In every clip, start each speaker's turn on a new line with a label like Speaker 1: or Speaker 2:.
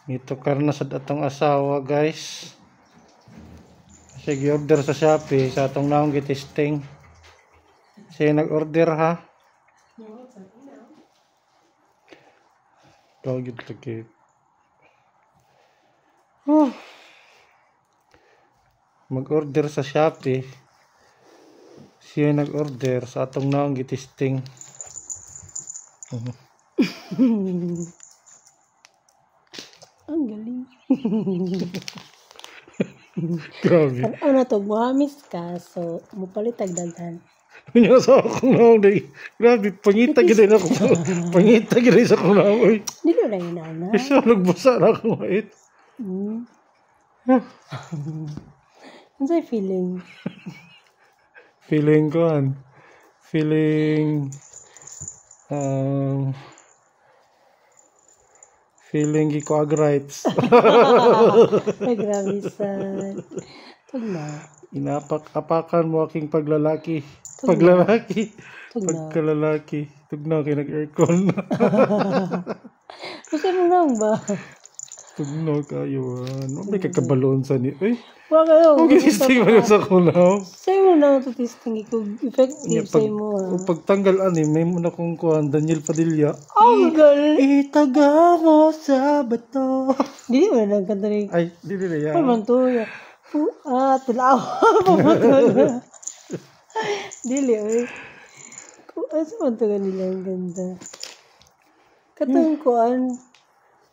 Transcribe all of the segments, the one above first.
Speaker 1: Ito karna sa atong asawa guys. Sige order sa Shopee sa atong naong gitisting. Siya nag-order ha. Dogit lagi. Mag-order sa Shopee. Siya nag-order sa atong naong gitisting.
Speaker 2: Ang galing.
Speaker 1: Grabe.
Speaker 2: Ano to, muhamis ka, so mupalitag daghan.
Speaker 1: Kanya sa akong naong day. Grabe, pangita gila na ako. Pangita gila sa akong naong. Uy,
Speaker 2: Dili na yun, ana.
Speaker 1: isa nagbusa na akong wait.
Speaker 2: Ano sa'y feeling?
Speaker 1: Feeling ko feeling giko agrites.
Speaker 2: Ay, grabe sad. Tug na.
Speaker 1: Inapak-apakan mo aking paglalaki.
Speaker 2: Tugnaw.
Speaker 1: Pagkalalaki. Tugnaw kay nag-aircon.
Speaker 2: Gusto mo lang ba?
Speaker 1: Tugnaw kayo. Ano ba kakabaloon sa ni? Uy,
Speaker 2: Wag kayo.
Speaker 1: ang gitisting mo sa kunaw.
Speaker 2: Sa'yo mo na ito testing effective sa'yo mo ha.
Speaker 1: O pagtanggal ani, may muna kong kuhan, Daniel Padilla.
Speaker 2: Ang galing.
Speaker 1: Itaga mo sa bato.
Speaker 2: Dili mo na nagkanta rin.
Speaker 1: Ay, di na yan.
Speaker 2: Ano man to? Tulaw. Pamatol. Dili, oy. Ano man to ganila ang ganda. Katungkuan.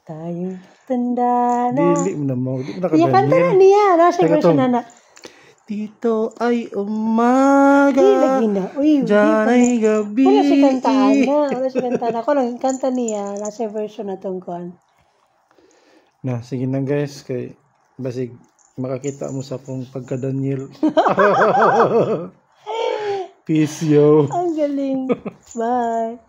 Speaker 2: Tayong tanda na.
Speaker 1: Dili mo na mo. Di mo na
Speaker 2: Iya, kanta na niya. Nasa
Speaker 1: Teka,
Speaker 2: version
Speaker 1: Tom.
Speaker 2: na na.
Speaker 1: Dito ay umaga.
Speaker 2: Di lagi na. Uy,
Speaker 1: Diyan ay gabi.
Speaker 2: wala si kantaan na. Wala si kantaan. Ako lang, kanta niya. Nasa version na tungkuan.
Speaker 1: Na, sige na guys. Kay, basig, makakita mo sa akong pagka-Daniel. Peace, yo.
Speaker 2: Ang galing. Bye.